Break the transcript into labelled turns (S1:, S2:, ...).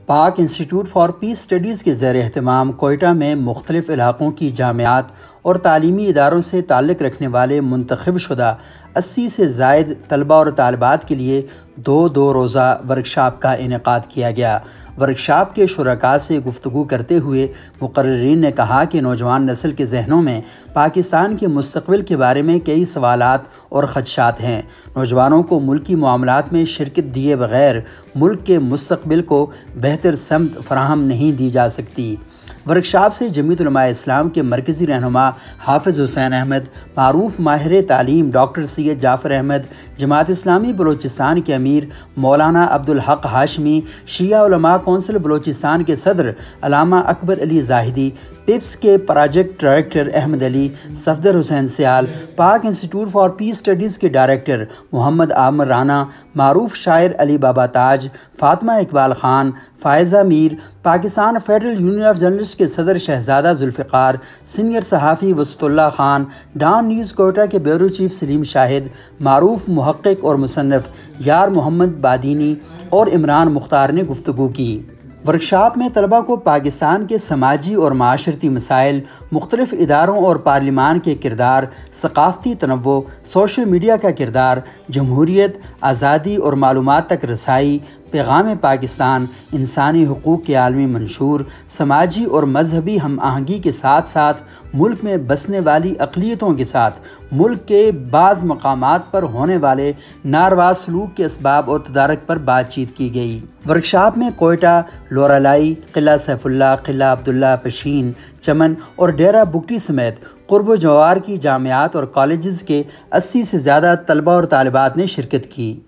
S1: پاک Institute for Peace Studies کے زیر اہتمام کوئٹہ میں مختلف علاقوں کی جامعات اور تعلیمی اداروں سے تعلق رکھنے والے منتخب شدہ 80 سے زائد طلباء اور طالبات کے لیے دو روزہ ورکشاپ کا انعقاد کیا گیا۔ ورکشاپ کے شرکاء سے گفتگو کرتے ہوئے مقررین نے کہا کہ نوجوان نسل کے ذہنوں میں پاکستان کے مستقبل کے بارے میں کئی سوالات اور خدشات ہیں۔ نوجوانوں کو ملکی معاملات میں شرکت دیے بغیر ملک کے مستقبل کو بہتر سمت فراہم نہیں دی جا سکتی۔ ورکشاپ سے جمعیت علماء اسلام کے مرکزی رہنما حافظ حسین احمد، معروف ماہر تعلیم ڈاکٹر سید جعفر احمد، جماعت اسلامی بلوچستان کے امیر مولانا عبدالحق ہاشمی، شیعہ علماء کونسل بلوچستان کے صدر علامہ اکبر علی زاہدی، پپس کے project director Ahmed Ali, Safdar Hussain Sial, Pak Institute for Peace Studies کے ڈائریکٹر محمد عامر رانا، معروف شاعر Ali Baba Taj, Fatima Iqbal Khan, Faiza Mir, Pakistan Federal Union of Journalist کے صدر شہزادہ ذوالفقار، سینئر صحافی Wusatullah Khan, Dawn News Quetta کے بیورو چیف سلیم شاہد، معروف محقق اور مصنف یار محمد بادینی اور عمران مختار نے گفتگو کی۔ ورکشاپ میں طلباء کو پاکستان کے سماجی اور معاشرتی مسائل، مختلف اداروں اور پارلیمان کے کردار، ثقافتی تنوع، سوشل میڈیا کا کردار، جمہوریت، آزادی اور معلومات تک رسائی، پیغام پاکستان، انسانی حقوق کے عالمی منشور، سماجی اور مذہبی ہم آہنگی کے ساتھ ساتھ ملک میں بسنے والی اقلیتوں کے ساتھ ملک کے بعض مقامات پر ہونے والے ناروا سلوک کے اسباب اور تدارک پر بات چیت کی گئی۔ ورکشاپ میں کوئٹہ، لورالائی، قلعہ سیف اللہ، قلعہ عبداللہ، پشین، چمن اور ڈیرہ بگٹی سمیت قرب و جوار کی جامعات اور کالجز کے 80 سے زیادہ طلباء اور طالبات نے شرکت کی۔